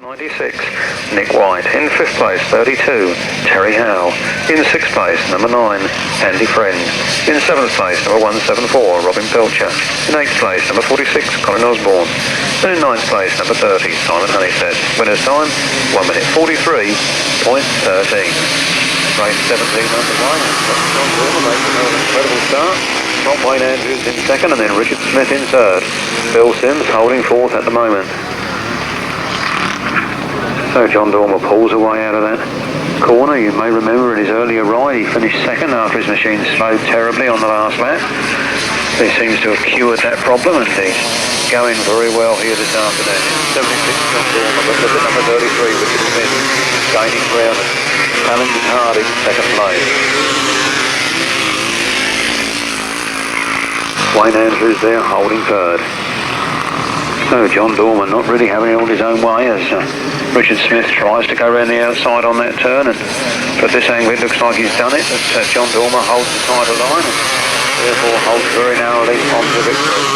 96, Nick White. In 5th place, 32, Terry Howe. In 6th place, number 9, Andy Friend. In 7th place, number 174, Robin Pilcher. In 8th place, number 46, Colin Osborne. And in 9th place, number 30, Simon Honeysett. Winner's time, 1 minute 43.13. Race 17 underway. John Dormer making an incredible start. Tom Wayne Andrews in second, and then Richard Smith in third. Bill Sims holding fourth at the moment. So John Dormer pulls away out of that corner. You may remember in his earlier ride he finished second after his machine slowed terribly on the last lap. He seems to have cured that problem and he's going very well here this afternoon. 76 John Dormer, but look at number 33 Richard Smith gaining ground and challenging hard in second place. Wayne Andrews there holding third. So John Dormer not really having it all his own way as Richard Smith tries to go around the outside on that turn, and at this angle it looks like he's done it, but John Dormer holds the title line and therefore holds very narrowly on to victory.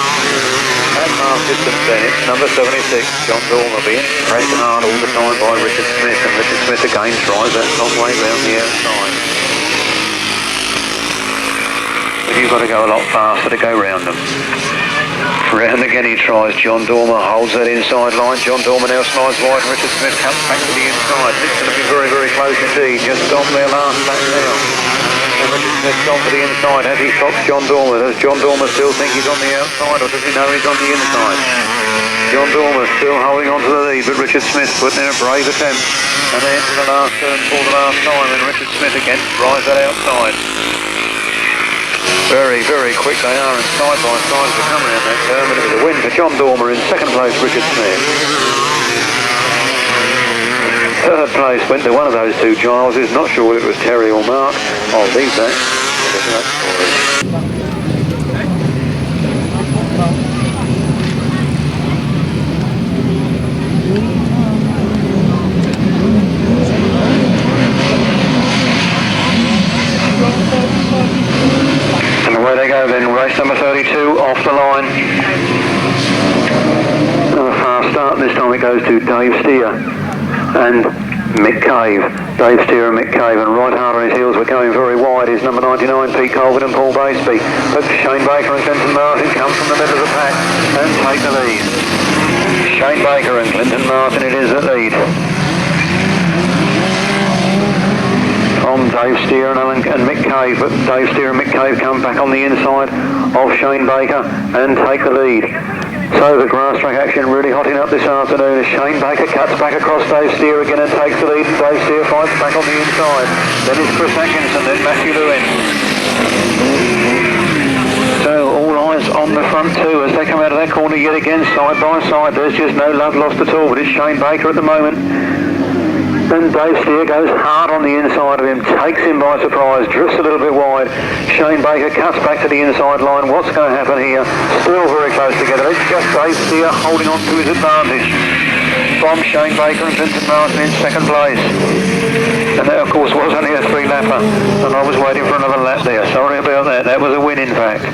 At half distance then, it's number 76, John Dormer being pressed hard all the time by Richard Smith, and Richard Smith again tries that long way round the outside. But you've got to go a lot faster to go round them. Round again he tries, John Dormer holds that inside line, John Dormer now slides wide and Richard Smith comes back to the inside. It's going to be very, very close indeed, just on their last lap now. And Richard Smith's gone to the inside as he stops John Dormer. Does John Dormer still think he's on the outside or does he know he's on the inside? John Dormer still holding on to the lead, but Richard Smith putting in a brave attempt. And then to the last turn for the last time, and Richard Smith again drives that outside. Very, very quick they are, and side by side as they come around that turn, but it was a win for John Dormer. In second place, Richard Smith. Third place went to one of those two Gileses, not sure whether it was Terry or Mark. I'll leave that. Away they go then, race number 32 off the line. A fast start, this time it goes to Dave Steer and Mick Cave. Dave Steer and Mick Cave, and right hard on his heels, we're going very wide, is number 99 Pete Colvin and Paul Batesby. But Shane Baker and Clinton Martin come from the middle of the pack and take the lead. Shane Baker and Clinton Martin it is that lead. From Dave Steer and Mick Cave, but Dave Steer and Mick Cave come back on the inside of Shane Baker and take the lead. So the Grasstrack action really hotting up this afternoon as Shane Baker cuts back across Dave Steer again and takes the lead, and Dave Steer fights back on the inside. Then it's Chris Atkinson, then Matthew Lewin. So all eyes on the front two as they come out of that corner yet again, side by side. There's just no love lost at all, but it's Shane Baker at the moment. And Dave Steer goes hard on the inside of him, takes him by surprise, drifts a little bit wide. Shane Baker cuts back to the inside line. What's going to happen here? Still very close together. It's just Dave Steer holding on to his advantage from Shane Baker and Clinton Martin in second place. And that, of course, was only a 3-lapper. And I was waiting for another lap there. Sorry about that. That was a win, in fact.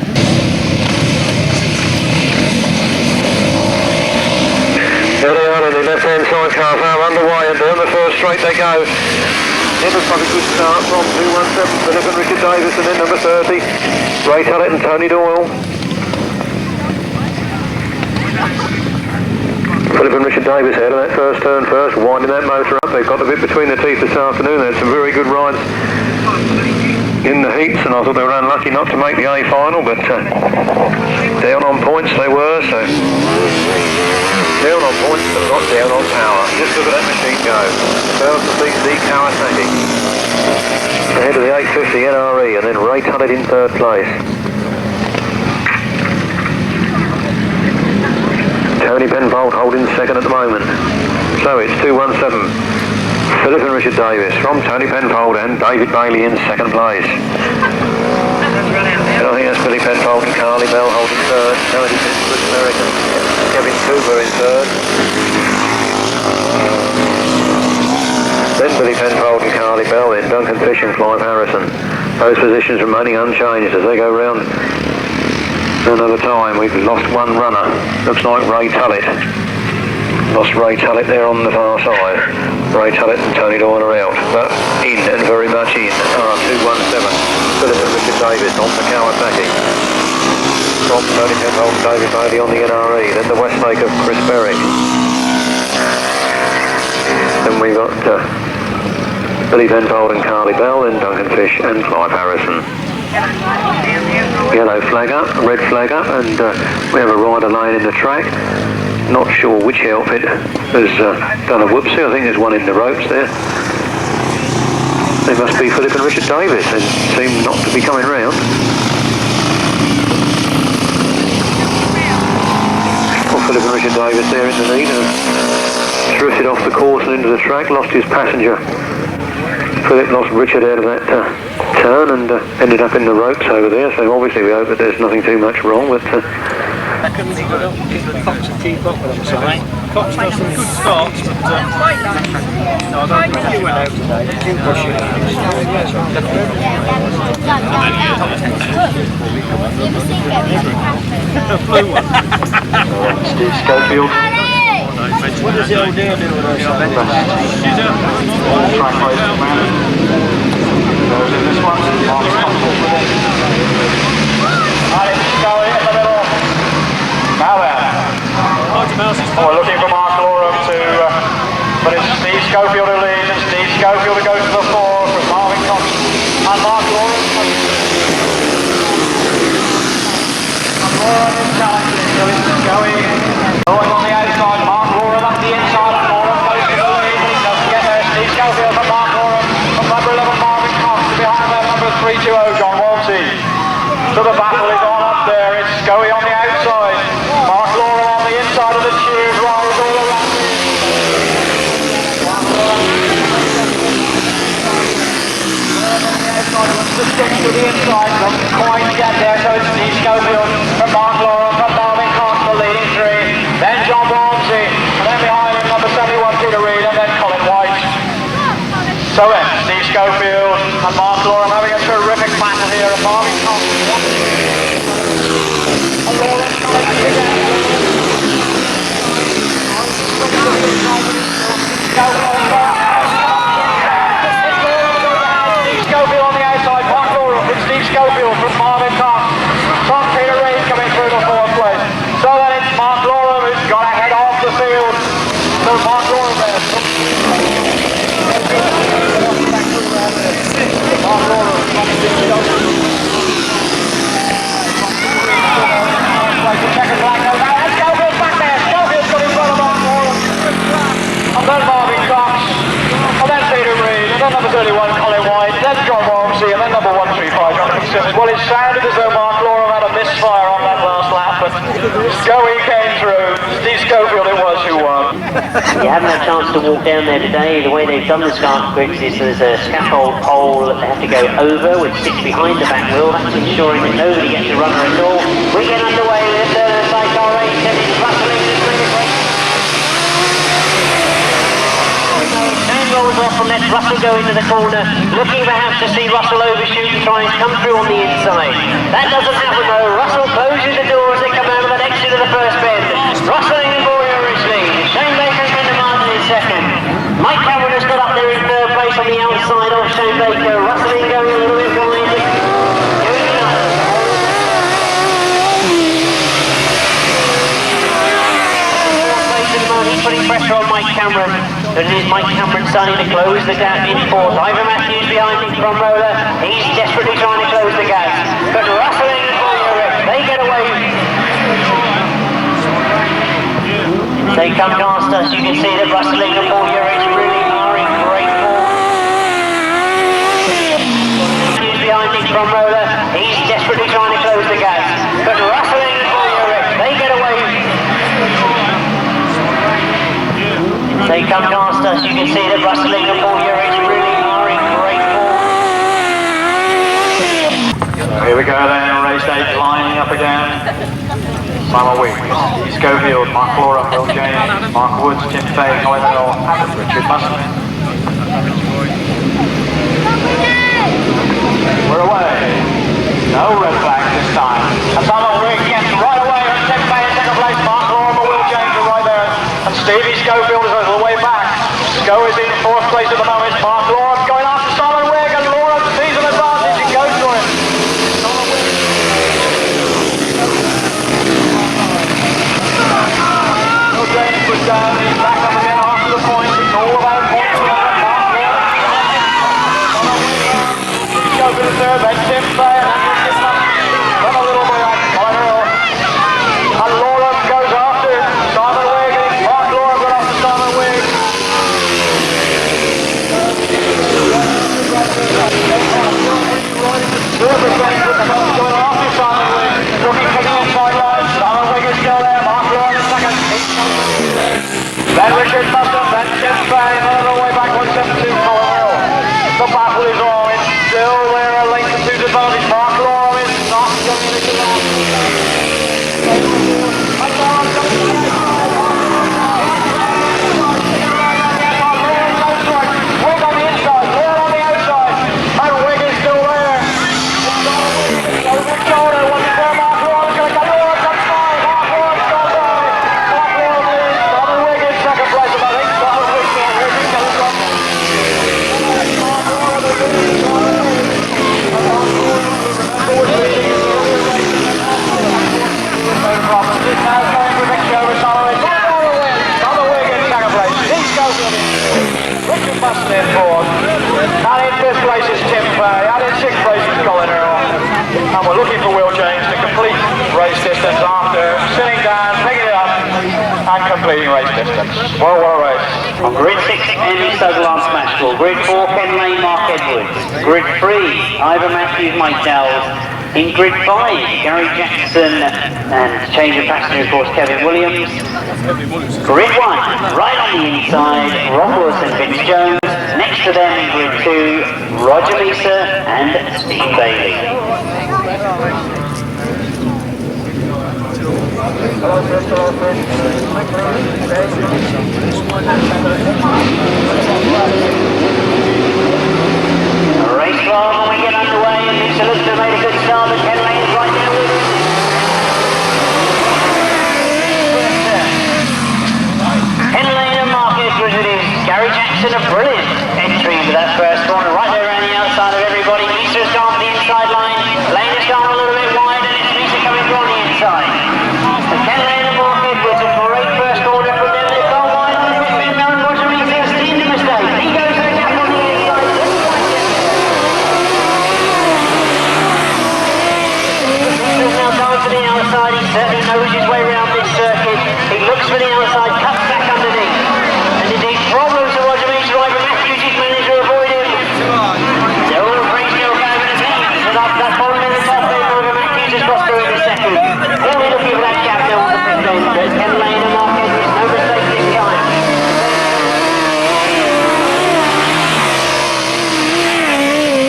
There they are, and the left-hand side cars are underway, and down the first straight they go. It looks like a good start from 217, Philip and Richard Davies, and then number 30, Ray Tullett and Tony Doyle. Philip and Richard Davies out of that first turn first, winding that motor up. They've got a bit between their teeth this afternoon. They had some very good rides in the heats, and I thought they were unlucky not to make the A final, but down on points they were, so down on points but not down on power. Just look at that machine go. 1000cc Kawasaki ahead of the 850 NRE, and then Ray Tullett in third place. Tony Penfold holding second at the moment. So it's 217. Philip and Richard Davies from Tony Penfold and David Bailey in second place. And I think that's Billy Penfold and Carly Bell holding third. Tony Penfold, American. Kevin Cooper in third. Then Billy Penfold and Carly Bell, then Duncan Fish and Clive Harrison. Those positions remaining unchanged as they go round another time. We've lost one runner. Looks like Ray Tullett. Lost Ray Tullett there on the far side. Ray Tullett and Tony Doyle are out, but in and very much in. 217. Philip and Richard Davies on the Kawasaki. From Tony Penfold and David Bailey on the NRE. Then the Westlake of Chris Berwick. Then we got Billy Penfold and Carly Bell, then Duncan Fish and Clive Harrison. Yellow flag up, red flag up, and we have a rider laying in the track. Not sure which outfit has done a whoopsie. I think there's one in the ropes there. They must be Philip and Richard Davies, and seem not to be coming round. Well, Philip and Richard Davies there in the lead, and drifted off the course and into the track, lost his passenger. Philip lost Richard out of that turn and ended up in the ropes over there, so obviously we hope that there's nothing too much wrong, but Cox to keep up with them, sorry. Cox does some good starts, but no, I don't think he went out today. He didn't push it. Blue one. Steve Schofield. What does the old dear do with those? Track race man. Goes in this one. Now then, we're looking for Mark Loram but it's Steve Schofield who leads, and Steve Schofield who goes to the fore from Marvin Cox and Mark Loram. Loram is challenging, so it's going on the outside, Mark Loram up the inside, and Loram goes to the lead, he doesn't get there, Steve Schofield from Mark Loram, from number 11 Marvin Cox, behind there number 320 John Walsey. So the battle is on up there, it's going on the outside. Mark Loram on the inside of the tube, rides all around. The stick to the inside, doesn't quite get there, so it's Steve Schofield from Mark Loram, from Marvin Cox, the leading three. Then John Walmsley, and then behind him number 71 Peter Reid, and then Colin White. So then, Steve Schofield and Mark Loram having a terrific battle here, and Marvin Cox. Schofield on the outside, Mark Loram from Steve Schofield from Marvin Cox, from Peter Reid coming through the fourth place. So then it's Mark Loram who's got to head off the field. So Mark Loram there. Mark Loram from Steve Schofield. Second flag goes out, and Schofield's back there. Schofield's got in front of Mark Loram. And then Marvin Cox, and then Peter Reid, and then number 31 Colin White, then John Walmsley, and then number 135 Jonathan Simmons. Well, it sounded as though Mark Loram had a misfire on that last lap, but Joey came through. Steve Schofield it was who won. You haven't had a chance to walk down there today. The way they've done the scarf grids is there's a scaffold pole that they have to go over, which sits behind the back wheel. That's ensuring that nobody gets a runner at all. We get underway with the Sidecar race, and it's rustling this race. Sam rolls off and lets Russell go into the corner, looking perhaps to see Russell overshoot and try and come through on the inside. That doesn't happen though. Russell closes the door as they come out of that exit of the first bend. Rustling and Boyer is lead. Shane Baker's been the margin in second. Mike Cameron has got up there in third place on the outside of Shane Baker. Rustling going a little bit behind him. He's putting pressure on Mike Cameron. And it is Mike Cameron starting to close the gap in fourth. Ivor Matthews behind him from roller. He's desperately trying to close the gap. But rustling for Europe. They get away. They come past us. You can see that rustling and Paul Urich really are in great form. Matthews behind him from roller. He's desperately trying to close the gap. But rustling for Europe. They get away. They come past us, you can see that rustling and Paul Urich really are in great form. Here we go then, race 8 lining up again. Simon Wigg, Schofield, Mark Loram, Bill James, Mark Woods, Tim Fay, Colin Hill, and Richard Musson. We're away. No red flag this time. And Simon Wigg gets right away, and Tim Fay in second place, Mark Loram and Will James are right there. And Stevie Schofield Go is in fourth place at the moment. Mark Loram going after Simon Wigg, and Loram sees an advantage and goes for it. James was down, he's back up again after the point. It's all about points. Goes to the third, then Tim Bay, and then a little bit on Colonel. And Loram goes after Simon Wigg, and it's Mark Loram going after Simon Wigg. Silver James with the ball going after Simon Wigg. Looking for the inside line. Simon Wigg is still there. Mark Loram in second. Then Richard Piggott, then Tim Bay, all the way back 172 Colonel. The battle is on. It's still there, a length to two's advantage. Mark Loram is not going to get out. Wigg on the inside, Loram on the outside, and Wigg is still there. Shoulder, what's there, Mark Loram is going to get Loram, that's fine. Mark Loram is still there. Mark Loram is, Simon Wigg in second place, and I think Simon Wigg is going to get it. Richard Buston in fourth, and in fifth place is Tim Bay, and in sixth place is Colin Earl. And we're looking for Will James to complete race distance after sitting down, picking it up, and completing race distance. Well, what a race. On grid 6, Henry Sutherland Smashville. Grid 4, Ken Lane, Mark Edwards. Grid 3, Ivor Matthews, Mike Dowles. In grid 5, Gary Jackson, and change of passenger, of course, Kevin Williams. Grid 1, right on the inside, Ron Wilson, Vince Jones. Next to them in grid 2, Roger Measor and Steve Bailey. Race 12 when we get underway, and Lisa looks to have made a good start, but Ken Lane is right there with us. Ken Lane and Mark Edwards it is. Gary Jackson, a brilliant entry into that first corner, right there around the outside of everybody. Measor's gone for the inside line. Lane has gone a little bit wide, and it's Measor coming from the inside. And Ken Lane and Mark Edwards, a great first corner from them. They've gone wide, and it's been known Roger Measor has seen the mistake. He goes for the gap on the inside. Measor's now going for the outside. He certainly knows his way around this circuit. He looks for the outside, cuts back underneath. And indeed, problems for Roger Measor. Ivor Matthews has managed to avoid him. They're all free still going in the team. So that bottom in the top there, Ivor Matthews has crossed through in a second. He'll be looking for that gap now on the pit lane, but Ken Lane and Mark Edwards, no mistake this time.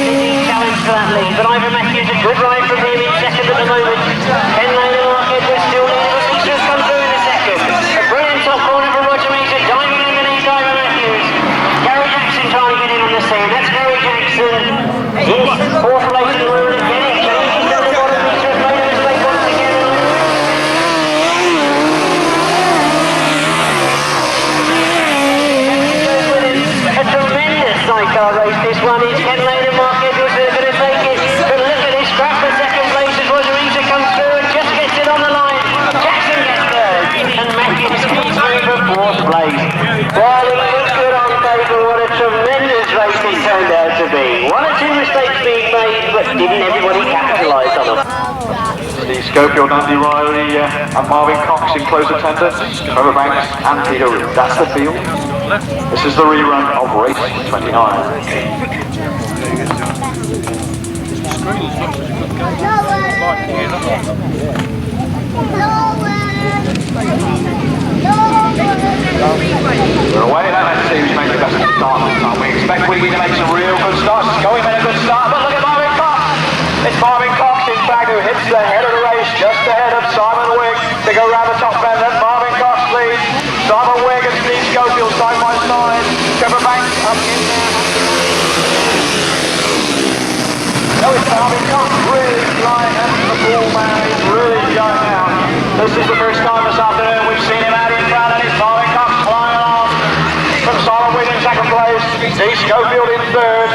Indeed, challenge for that lead, but Ivor Matthews, a good ride from him in second at the moment. Ken Lane and Mark Edwards still leading, but Measor has come through in a second. A brilliant top corner for Roger Measor, diving underneath Ivor Matthews. Gary Jackson trying to get in on the scene. That's Gary Jackson in fourth place in the room again. It changes at the bottom. Measor has made a mistake once again. A tremendous sidecar race this one is. Ken Lane and Mark Edwards are going to take it. But look at this scrap for second place as Roger Measor comes through and just gets it on the line. Jackson gets third, and Matthews speeds through for fourth place. Well, it looks good on paper. What a tremendous race it turned out to be. One or two mistakes being made, but didn't everybody capitalise on them? The Schofield, Andy Riley, and Marvin Cox in close attendance. Trevor Banks and Peter Root. That's the field. This is the rerun of race 29. We're away now. Let's see who's making the best start this time. We expect Wiggy to make some real good starts. Going made a good start, but look at Marvin Cox. It's Marvin Cox, in fact, who hits the head of the race, just ahead of Simon Wigg to go round the top bend. Then Marvin Cox leads. Simon Wigg and Steve Schofield side by side. Trevor Banks up in there. No, it's Marvin Cox really flying into the ball, man. He's really going out. This is the first time this afternoon we've seen him out in front, and it's Marvin Cox flying along from Simon Wigg in second. Steve Schofield in third.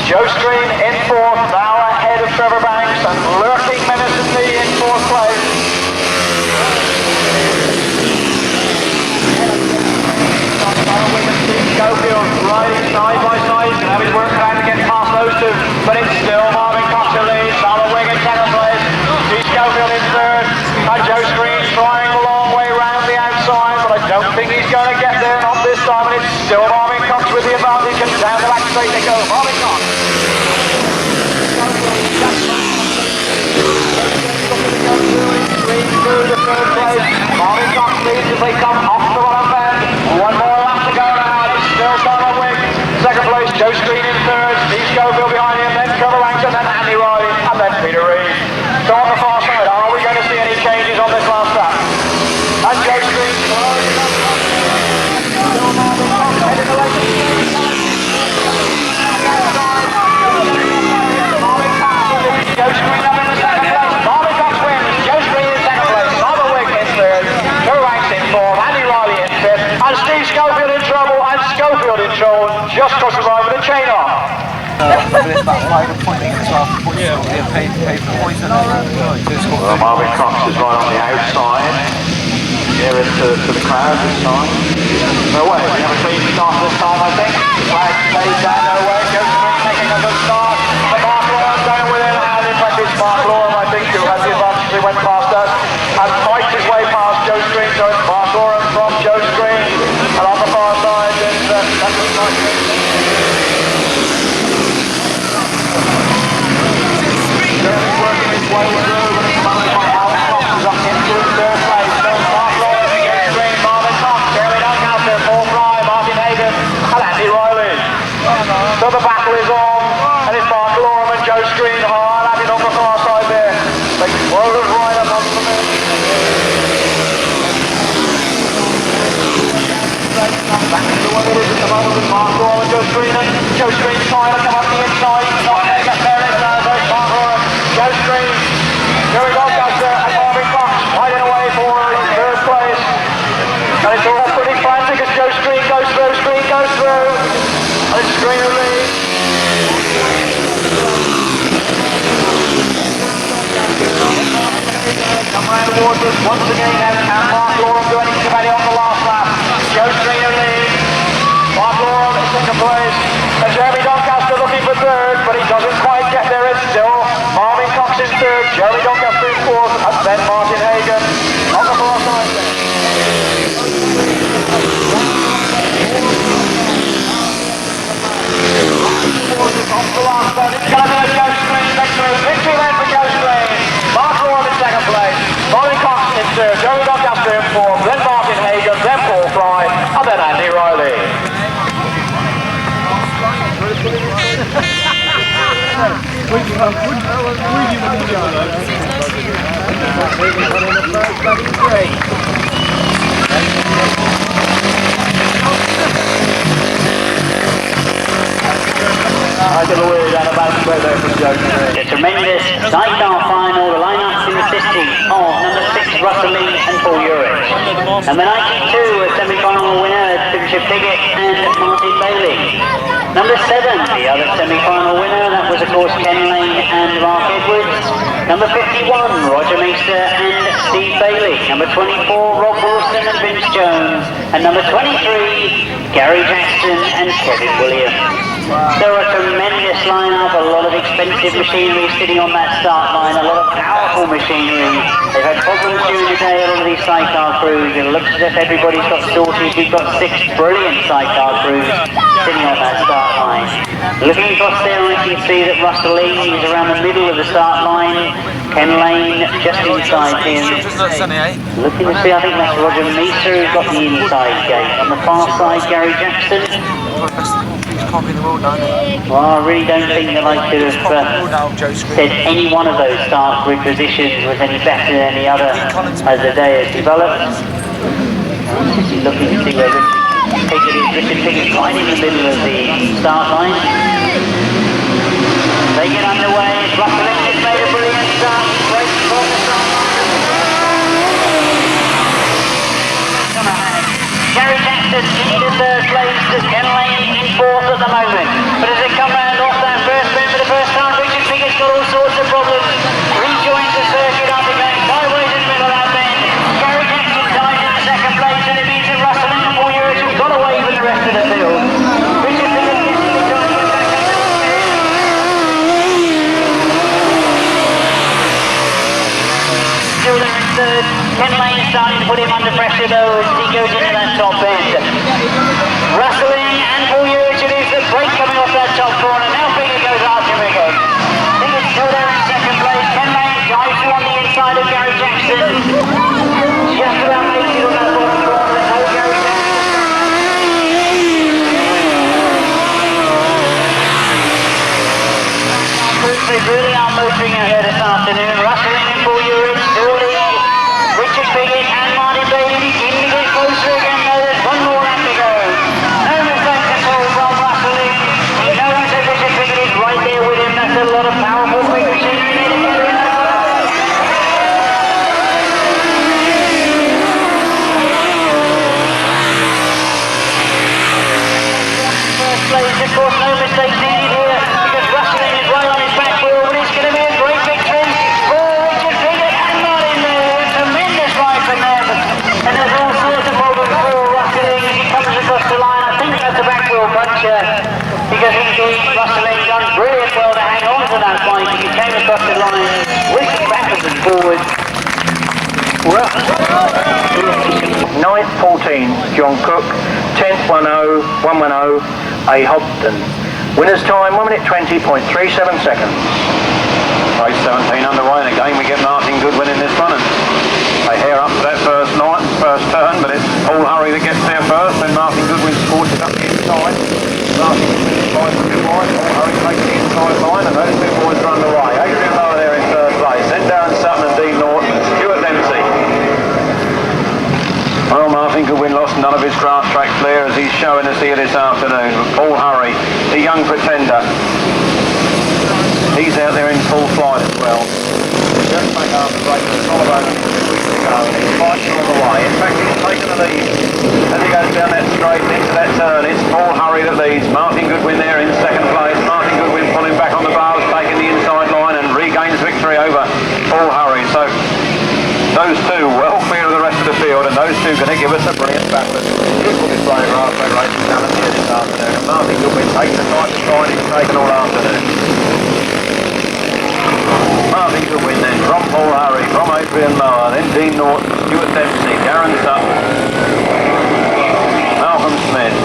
Joe Stream in fourth, now ahead of Trevor Banks, and lurking menacingly in fourth place. Steve Schofield riding side by side, he's going to have his work trying to get past those two, but it's still Marvin Cox who leads. Simon Wigg in second place, Steve Schofield in third, and Joe Stream trying a long way round the outside, but I don't think he's going to get there, not this time, and it's still Marvin Cox with the advantage, and down the back straight they go, Marvin Cox. Through the third place, Marvin Cox leads as they come off the bottom bend. One more lap to go now, it's still Simon Wigg. Second place, Joe Stream in third, Steve Schofield behind him, then Trevor Banks, and then Andy Riley, and then Peter Reid. So on the far side, are we going to see any changes on this last lap? And Joe Stream closing up. Still Marvin Cox heading the left. Marvin Cox leads, Joe Stream up in the second place. Marvin Cox wins, Joe Stream in second place, Simon Wigg in third, Trevor Banks in fourth, Andy Riley in fifth, and Steve Schofield in trouble, and Schofield in trouble, just got survived with a chain off. Marvin Cox is right on the outside, nearest to the crowd this time. No way, we have a clean start this time, I think. The flag stays down, no way. Joe Stream making a good start. But Mark Loram down with him, and in fact it's Mark Loram, I think, who has the advantage. He went past us and fights his way past Joe Stream, so it's Mark Loram from Joe Stream. And on the far side, it's that's working his way through, and it's followed by Marvin Cox, who's up into third place. So Mark Loram against Stream, Marvin Cox, Jeremy Doncaster, Paul Fry, Martin Hagan, and Andy Riley. So the battle is on, and it's Mark Loram and Joe Stream hard at it on the far side there. They floated right up onto the middle. Back to what it is at the moment with Mark Loram and Joe Stream. Joe Stream trying to come up the inside, not going to get there. There's Mark Loram, Joe Stream, Jerry Doncaster, and Marvin Cox hiding away for third place. And it's all pretty frantic as Joe Stream goes through, and it's Stream who leads. Come round towards us once again, and can Mark Loram do anything about it on the last lap? Joe Stream who leads. Mark Loram in second place, and Jeremy Doncaster looking for third, but he doesn't quite get there. It's still Marvin Cox in third, Jeremy Doncaster in fourth, and then Martin Hagan on the far side there. Off the last one, it's going to be Joe Stream next to him. Victory then for Joe Stream. Mark Loram in second place, Marvin Cox in third, Jeremy Doncaster in fourth, then Martin Hagan, then Paul Fry, and then Andy Riley. A tremendous sidecar final, the lineups in the city of number 6 Russell Lee and Paul Urich. Number 92, a semi-final winner, Richard Piggott and Martin Bailey. Number 7, the other semi-final winner, that was of course Ken Lane and Mark Edwards. Number 51, Roger Measor and Steve Bailey. Number 24, Rob Wilson and Vince Jones. And number 23, Gary Jackson and Kevin Williams. So a tremendous lineup, a lot of expensive machinery sitting on that start line, a lot of powerful machinery. They've had problems during the day, a lot of these sidecar crews. It looks as if everybody's got sorted. We've got 6 brilliant sidecar crews sitting on that start line. Looking across there, I can see that Russell Lee is around the middle of the start line. Ken Lane just inside him. Looking to see, I think that's Roger Measor who's got the inside gate. On the far side, Gary Jackson. Well, I really don't think that I could have said any one of those start grid positions was any better than any other as the day has developed. Looking to see where Richard Piggott right in the middle of the start line. They get underway. Russell Lee has made a brilliant start. Great for the start line. Gary Jackson into third place as Ken Lane John Cook, 10th 110 A Hobden. Winner's time 1 minute 20.37 seconds. Race 17 underway, and again we get Martin Goodwin in this one, and they hair up to that first turn, but it's Paul Hurry that gets there first, then Martin Goodwin scores it up the inside. Martin Goodwin tries to get wide, Paul Hurry takes the inside line, and those two boys are underway. Adrian Lower there in third place, then Darren Sutton and Dean Norton, Stuart Dempsey. Well, Martin Goodwin lost none of his Grasstrack flair as he's showing us here this afternoon. Paul Hurry, the young pretender, he's out there in full flight as well. Just back after breaking the collarbone a few weeks ago, and he's fighting all the way. In fact, he's taken the lead as he goes down that straight into that turn. It's Paul Hurry that leads. Martin Goodwin there in second place. Martin Goodwin pulling back on the bars, taking the inside line and regains victory over Paul Hurry. So those two well clear of the rest of the field, and those two going to give us a brilliant battle. Beautiful display of Grasstrack racing down here this afternoon, and Martin Goodwin takes the time to try, and he's taken all afternoon. Martin Goodwin then from Paul Hurry, from Adrian Mower, then Dean Norton, Stuart Dempsey, Darren Sutton, Malcolm Smith,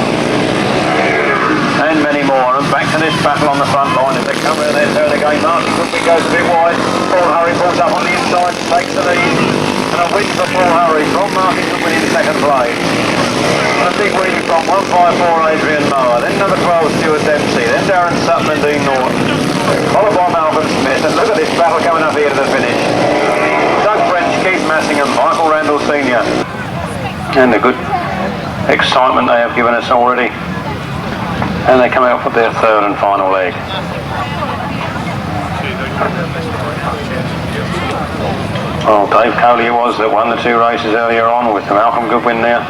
and many more. And back to this battle on the front line as they come around their turn again. Martin Goodwin goes a bit wide, Paul Hurry pulls up on the inside, takes the lead, and a win for Paul Hurry from Martin Goodwin in second place. And a big win from 154 Adrian Mower, then number 12 Stuart Dempsey, then Darren Sutton and Dean Norton, followed by Malcolm Smith. And look at this battle coming up here to the finish. Doug French, Keith Massingham, Michael Randall Sr. And the good excitement they have given us already. And they come out for their third and final leg. Well, Dave Coley it was that won the two races earlier on, with Malcolm Goodwin there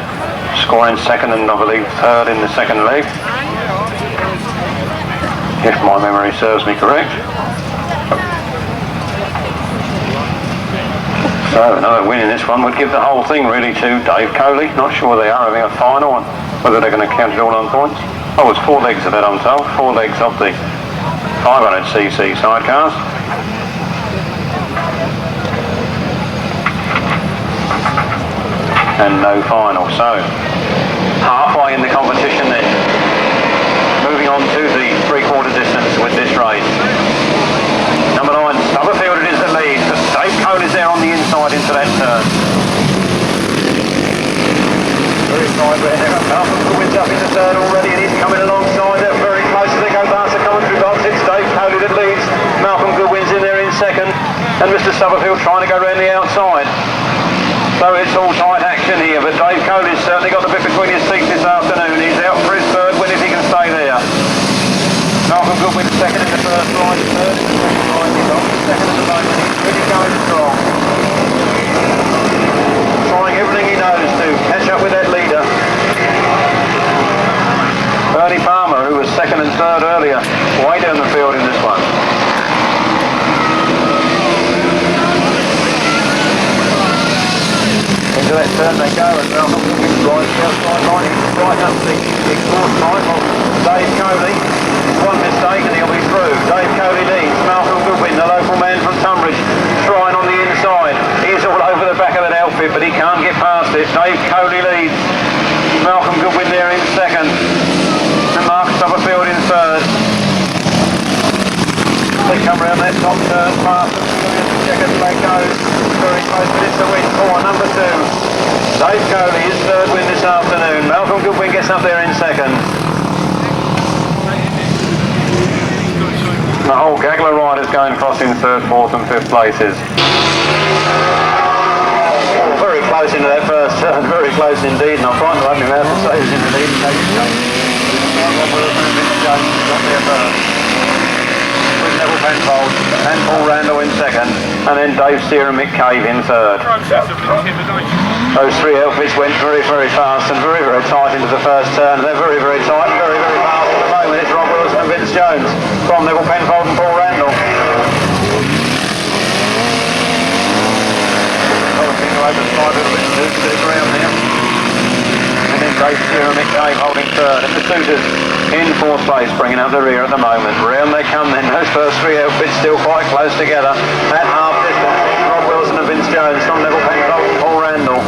scoring second and I believe third in the second leg, if my memory serves me correct. So another win in this one would give the whole thing really to Dave Coley. Not sure they are having a final, and whether they're going to count it all on points. Oh, it's 4 legs of that, I'm told. 4 legs of the 500cc sidecars. And no final. So halfway in the competition then. Moving on to the 3/4 distance with this race. Number 9, Schofield it is the lead. Dave Coley's there on the inside into that turn. Very fine, but Malcolm Goodwin's up in the third already, and he's coming alongside it very close as they go past the commentary box. It's Dave Coley that leads. Malcolm Goodwin's in there in second, and Mr. Schofield trying to go round the outside. So it's all tight action here, but Dave Coley's certainly got the bit between his teeth this afternoon. He's out for his third win if he can stay there. Malcolm Goodwin second in the first line, third in the second line. He's on the second at the moment. He's really going strong. Trying everything he knows to catch up with that leader. Bernie Palmer, who was second and third earlier, way down the field in this one. Into that turn they go, and Malcolm Goodwin's right the outside line. He's right up the exhaust line of Dave Coley. One mistake and he'll be through. Dave Coley leads. Malcolm Goodwin, the local man from Tunbridge, trying on the inside. He's all over the back of that outfit, but he can't get past it. Dave Coley leads. Malcolm Goodwin there in second, and Mark Stubblefield in third. They come round that top turn past them. Check as they go. Very close, but it's a win for number 2. Dave Coley, his third win this afternoon. Malcolm Goodwin gets up there in second. The whole gaggle of riders going across in third, fourth and fifth places. Very close into that first turn, very close indeed, and I'm trying to open him out and say he's in the lead. With Nevill Penfold and Paul Randall in second, and then Dave Steer and Mick Cave in third. Those 3 outfits went very, very fast and very, very tight into the first turn. They're very, very tight and very, very fast at the moment. It's Rob Wilson and Vince Jones from Nevill Penfold and Paul Randall. Over the side a little bit to the ground there. And then Dave Steer and Mick Cave holding third. And the Suitors in fourth place, bringing up the rear at the moment. Round they come then. Those first 3 outfits still quite close together. At half distance, Rob Wilson and Vince Jones from Nevill Penfold and Paul Randall.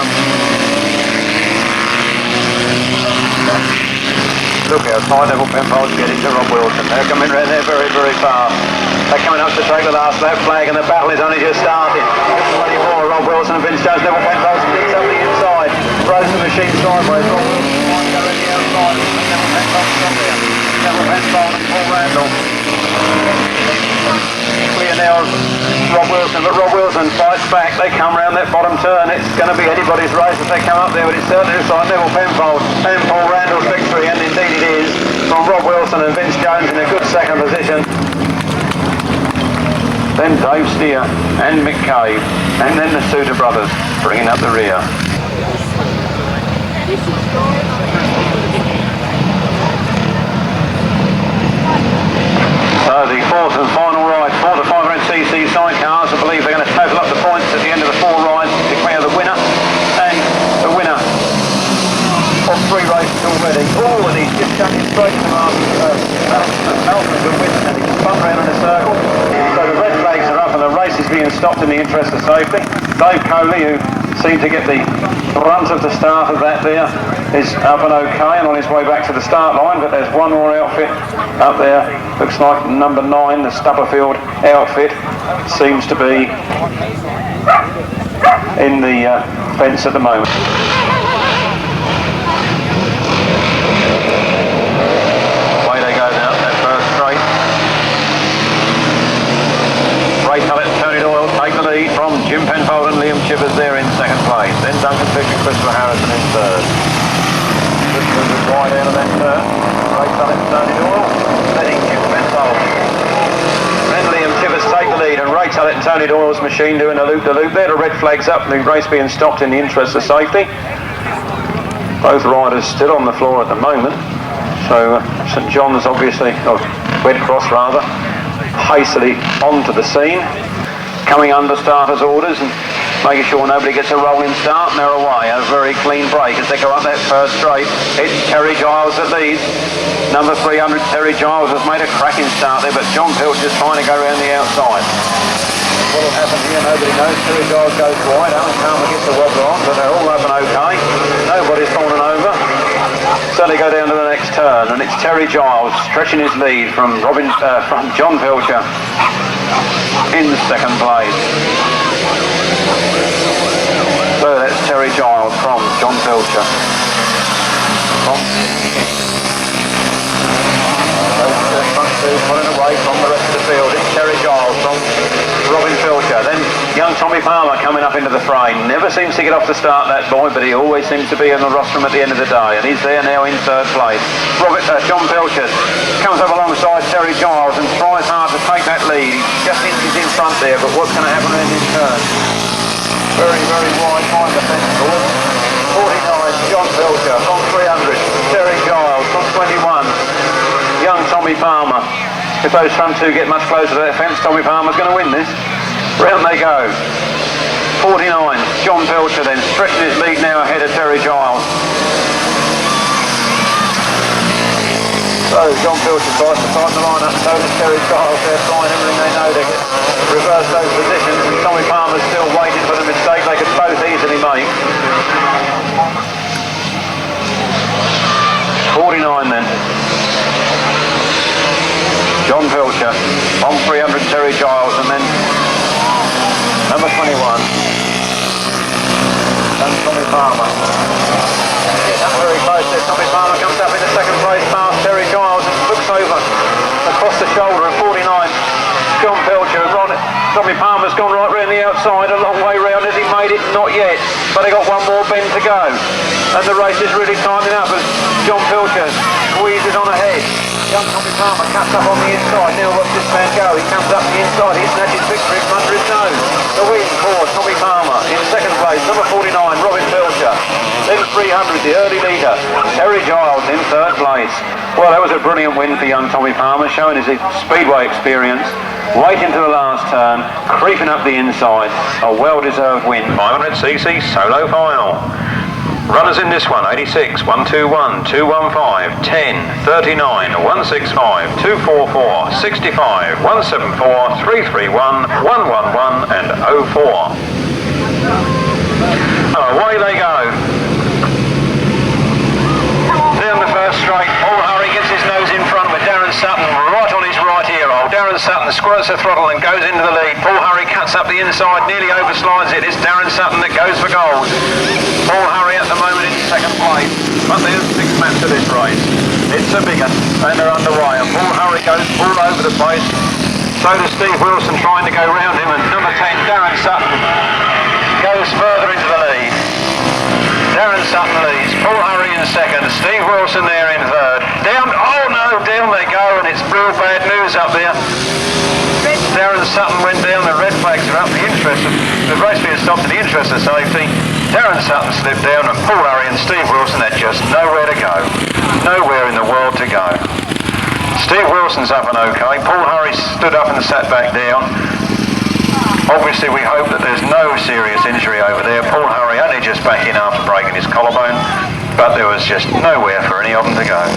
come. Look how tight Nevill Penfold's getting to Rob Wilson. They're coming round there very, very fast. They're coming up to take the last lap flag, and the battle is only just starting. 24, Rob Wilson and Vince Jones. Nevill Penfold sticks up the inside. Throws the machine sideways. Rob Wilson might go in the outside. Nevill Penfold's up there. Nevill Penfold and Paul Randall. Clear now of Rob Wilson, but Rob Wilson fights back. They come round that bottom turn. It's going to be anybody's race if they come up there, but it's certainly inside Nevill Penfold and Paul Randall's victory, and indeed it is, from Rob Wilson and Vince Jones in a good second position. Then Dave Steer and Mick Cave, and then the Suter brothers bringing up the rear. So the fourth and final ride for the 500cc sidecars. I believe they're going to total up the points at the end of the 4 rides to declare the winner. And the winner of 3 races already. Oh, and he's just jumping straight to Alfred will win, and he can spun round in a circle. So the red flags are up and the race is being stopped in the interest of safety. Dave Coley, who seemed to get the brunt of the start of that there, is up and okay and on his way back to the start line, but there's one more outfit up there. Looks like number 9, the Stubberfield outfit, seems to be in the fence at the moment. Away they go now, that first straight. Ray Tullett and Tony Doyle take the lead from Jim Penfold and Liam Chivers there in second place. Then Duncan Fish and Christopher Harrison in third. Moving wide out of that turn. Ray Tullett and Tony Doyle letting Jim Penfold and Liam Chivers take the lead, and Ray Tullett and Tony Doyle's machine doing a loop-de-loop there. The red flag's up, the race being stopped in the interest of safety. Both riders still on the floor at the moment. So St John's obviously, or Red Cross rather, hastily onto the scene, coming under starters' orders and making sure nobody gets a rolling start, and they're away. A very clean break as they go up that first straight. It's Terry Giles that leads. Number 300, Terry Giles, has made a cracking start there, but John Pilcher's trying to go around the outside. What will happen here, nobody knows. Terry Giles goes wide. Alan Palmer gets the wobbler on, but they're all up and okay. Nobody's fallen over. So they go down to the next turn, and it's Terry Giles stretching his lead from John Pilcher in second place. So that's Terry Giles from John Pilcher. Pulling away from the rest of the field. It's Terry Giles from Robin Pilcher. Then young Tommy Palmer coming up into the fray. Never seems to get off the start, that boy, but he always seems to be in the rostrum at the end of the day, and he's there now in third place. John Pilcher comes up alongside Terry Giles and tries hard to take that lead. He just inches in front there, but what's going to happen in his turn? Very, very wide behind the fence board. 49, John Pilcher from 300. Terry Giles from 21. Young Tommy Palmer. If those front two get much closer to that fence, Tommy Palmer's going to win this. Round they go. 49, John Pilcher then stretching his lead now ahead of Terry Giles. So John Pilcher tries to tighten the line up, so does Terry Giles. They're trying everything they know to reverse those positions, and Tommy Palmer's still waiting for the mistake they could both easily make. 49 then. John Pilcher on 300, Terry Giles, and then number 21, and Tommy Palmer. Getting up very close there. Tommy Palmer comes up in the second place past Terry Giles and looks over across the shoulder at 49. John Pilcher and Tommy Palmer's gone right round the outside, a long way round. Has he made it? Not yet, but they got one more bend to go, and the race is really tightening up as John Pilcher squeezes on ahead. Young Tommy Palmer cuts up on the inside. Now watch this man go. He comes up the inside. He snatches victory from under his nose. The win for Tommy Palmer. In second place, number 49, Robin Pilcher. Then 300, the early leader, Terry Giles in third place. Well, that was a brilliant win for young Tommy Palmer, showing his speedway experience. Waiting to the last turn, creeping up the inside. A well-deserved win. 500cc solo final. Runners in this one: 86, 121, 215, 10, 39, 165, 244, 65, 174, 331, 111 and 04. Away they go. Down the first straight, Paul Hurry gets his nose in front with Darren Sutton right on his right ear hole. Darren Sutton squirts the throttle and goes into the lead. Paul Hurry cuts up the inside, nearly overslides it. It's Darren Sutton that goes for gold. Paul Hurry at the moment in second place. But there's 6 laps to this race. It's a big one and they're underway. And Paul Hurry goes all over the place. So does Steve Wilson trying to go round him. And number 10, Darren Sutton, goes further into the lead. Darren Sutton leads, Paul Hurry in second, Steve Wilson there in third. Down, oh no, down they go, and it's real bad news up there. Darren Sutton went down, the red flags are up, the race being stopped in the interest of safety. Darren Sutton slipped down, and Paul Hurry and Steve Wilson had just nowhere to go. Nowhere in the world to go. Steve Wilson's up and okay, Paul Hurry stood up and sat back down. Obviously we hope that there's no serious injury over there. Paul Hurry only just back in after breaking his collarbone, but there was just nowhere for any of them to go.